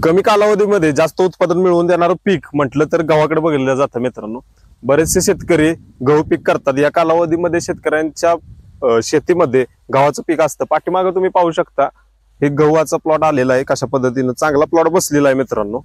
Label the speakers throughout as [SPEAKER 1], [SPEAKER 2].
[SPEAKER 1] कमी कालावधीमध्ये जास्त उत्पादन मिळवून देणारं पीक म्हटलं तर गव्हाकडे बघितलं जातं मित्रांनो। बरेचसे शेतकरी गहू पीक करतात। या कालावधीमध्ये शेतकऱ्यांच्या शेतीमध्ये गव्हाचं पीक असतं। पाठीमागे तुम्ही पाहू शकता हे गव्हाचा प्लॉट आलेला आहे, कशा पद्धतीनं चांगला प्लॉट बसलेला आहे मित्रांनो।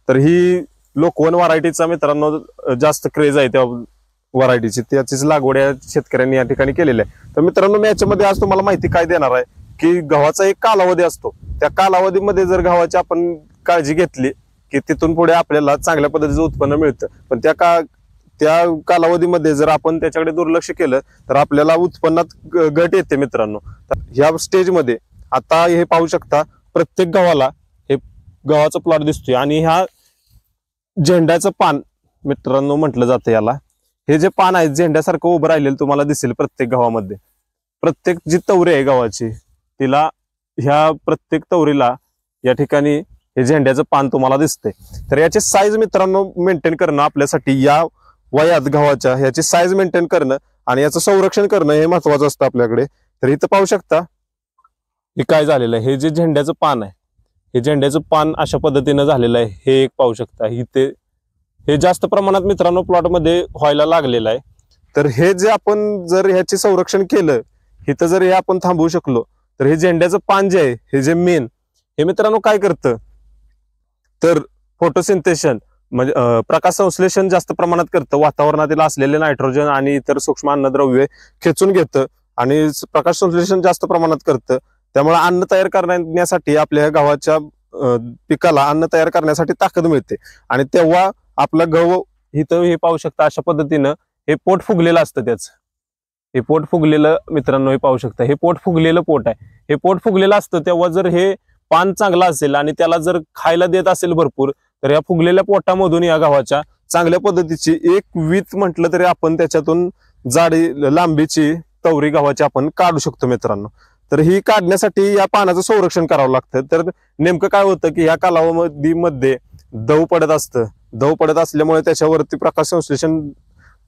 [SPEAKER 1] तर ही लोकवन व्हरायटीचा मित्रांनो जास्त क्रेज आहे त्या व्हरायटीची, त्याचीच लागवड या शेतकऱ्यांनी या ठिकाणी केलेली आहे। तर मित्रांनो मी याच्यामध्ये आज तुम्हाला माहिती काय देणार आहे की गव्हाचा एक कालावधी असतो, त्या कालावधीमध्ये जर गव्हाची आपण काळजी घेतली की तिथून पुढे आपल्याला चांगल्या पद्धतीचं उत्पन्न मिळतं। पण त्या कालावधीमध्ये जर आपण त्याच्याकडे दुर्लक्ष केलं तर आपल्याला उत्पन्नात घट येते मित्रांनो। तर ह्या स्टेजमध्ये आता हे पाहू शकता प्रत्येक गव्हाला हे गव्हाचा प्लॉट दिसतोय आणि ह्या झेंड्याचं पान मित्रांनो म्हटलं जातं याला। हे जे पान आहे झेंड्यासारखं उभं राहिलेलं तुम्हाला दिसेल प्रत्येक गव्हामध्ये। प्रत्येक जी तवरी आहे गव्हाची तिला ह्या प्रत्येक तवरीला या ठिकाणी हे झेंड्याचं पान तुम्हाला दिसतंय। तर याची साईज मित्रांनो मेंटेन करणं आपल्यासाठी या वयात गव्हाच्या ह्याची साईज मेंटेन करणं आणि याचं संरक्षण करणं हे महत्वाचं असतं आपल्याकडे। तर इथं पाहू शकता हे काय झालेलं आहे, हे जे झेंड्याचं पान आहे हे झेंड्याचं पान अशा पद्धतीनं झालेलं आहे। हे एक पाहू शकता इथे हे जास्त प्रमाणात मित्रांनो प्लॉटमध्ये व्हायला लागलेलं आहे। तर हे जे आपण जर ह्याचे संरक्षण केलं, इथं जर हे आपण थांबवू शकलो तर हे झेंड्याचं पान जे आहे हे जे मेन हे मित्रांनो काय करतं तर फोटोसिंथेशन म्हणजे प्रकाश संश्लेषण जास्त प्रमाणात करतं। वातावरणातील असलेले नायट्रोजन आणि इतर सूक्ष्म अन्नद्रव्ये खेचून घेतं आणि प्रकाश संश्लेषण जास्त प्रमाणात करतं। त्यामुळे अन्न तयार करण्यासाठी आपल्या गव्हाच्या पिकाला अन्न तयार करण्यासाठी ताकद मिळते आणि तेव्हा आपला गहू इथं हे पाहू शकता अशा पद्धतीनं हे पोट फुगलेलं असतं त्याचं। हे पोट फुगलेलं मित्रांनो हे पाहू शकता, हे पोट फुगलेलं पोट आहे। हे पोट फुगलेलं असतं तेव्हा जर हे पान चांगला असेल आणि त्याला जर खायला देत असेल भरपूर तर या फुगलेल्या पोटामधून या गव्हाच्या चांगल्या पद्धतीची एक वीत म्हटलं तरी आपण त्याच्यातून जाडी लांबीची तवरी गव्हाची आपण काढू शकतो मित्रांनो। तर ही काढण्यासाठी या पानाचं संरक्षण करावं लागतं। तर नेमकं काय होतं की या कालावधीमध्ये दव पडत असतं, दव पडत असल्यामुळे त्याच्यावरती प्रकाश संश्लेषण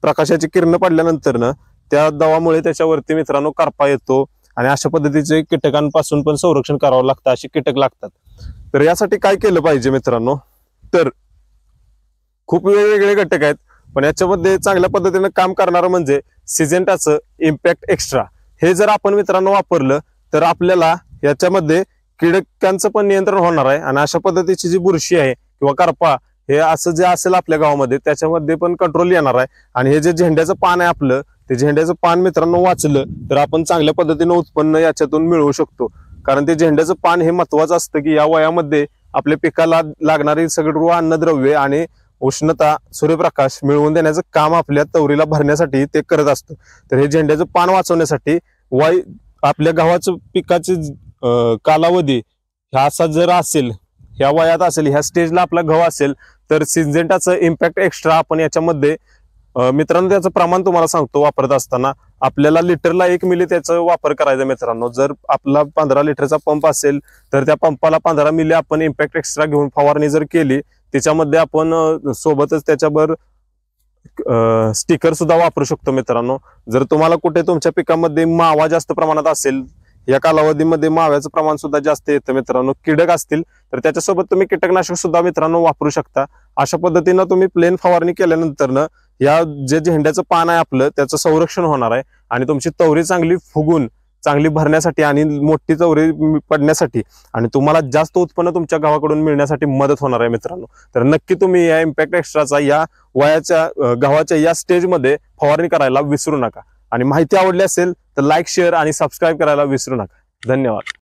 [SPEAKER 1] प्रकाशाची किरण पडल्यानंतर ना त्या दवामुळे त्याच्यावरती मित्रांनो करपा येतो आणि अशा पद्धतीचे कीटकांपासून पण संरक्षण करावं लागतं, अशी कीटक लागतात। तर यासाठी काय केलं पाहिजे मित्रांनो, तर खूप वेगवेगळे घटक आहेत पण याच्यामध्ये चांगल्या पद्धतीने काम करणारं म्हणजे सिजेंटाचं इम्पॅक्ट एक्स्ट्रा। हे जर आपण मित्रांनो वापरलं तर आपल्याला याच्यामध्ये कीटकांचं पण नियंत्रण होणार आहे आणि अशा पद्धतीची जी बुरशी आहे किंवा करपा हे असं जे असेल आपल्या गावामध्ये त्याच्यामध्ये पण कंट्रोल येणार आहे। आणि हे जे झेंड्याचं पान आहे आपलं ते झेंड्याचं पान मित्रांनो वाचलं तर आपण चांगल्या पद्धतीने उत्पन्न याच्यातून मिळवू शकतो। कारण ते झेंड्याचं पान हे महत्वाचं असतं की या वयामध्ये आपल्या पिकाला लागणारी सगळी अन्नद्रव्ये आणि उष्णता सूर्यप्रकाश मिळवून देण्याचं काम आपल्या तवरीला भरण्यासाठी ते करत असतं। तर हे झेंड्याचं पान वाचवण्यासाठी आपल्या गव्हाचं पिकाचे कालावधी ह्या असा जर असेल, ह्या वयात असेल, ह्या स्टेजला आपला गहू असेल तर सिजेंटाचं इम्पॅक्ट एक्स्ट्रा आपण याच्यामध्ये मित्रांनो त्याचं प्रमाण तुम्हाला सांगतो वापरत असताना आपल्याला लिटरला 1 मिली त्याचा वापर करायचा मित्रांनो। जर आपला 15 लिटरचा पंप असेल तर त्या पंपाला 15 मिली आपण इम्पॅक्ट एक्स्ट्रा घेऊन फवारणी जर केली त्याच्यामध्ये आपण सोबतच त्याच्यावर स्टिकर सुद्धा वापरू शकतो मित्रांनो। जर तुम्हाला कुठे तुमच्या पिकामध्ये मावा जास्त प्रमाणात असेल, या कालावधीमध्ये माव्याचं प्रमाण सुद्धा जास्त येतं मित्रांनो, कीडक असतील तर त्याच्यासोबत तुम्ही कीटकनाशक सुद्धा मित्रांनो वापरू शकता। अशा पद्धतीनं तुम्ही प्लेन फवारणी केल्यानंतर ना या जे झेंड्याचं पान आहे आपलं त्याचं संरक्षण होणार आहे आणि तुमची तवरी चांगली फुगून चांगली भरण्यासाठी आणि मोठी तवरी पडण्यासाठी आणि तुम्हाला जास्त उत्पन्न तुमच्या गावाकडून मिळण्यासाठी मदत होणार आहे मित्रांनो। तर नक्की तुम्ही या इम्पॅक्ट एक्स्ट्राचा या वयाच्या गव्हाच्या या स्टेजमध्ये फवारणी करायला विसरू नका आणि माहिती आवडली असेल तर लाईक, शेअर आणि सबस्क्राईब करायला विसरू नका। धन्यवाद।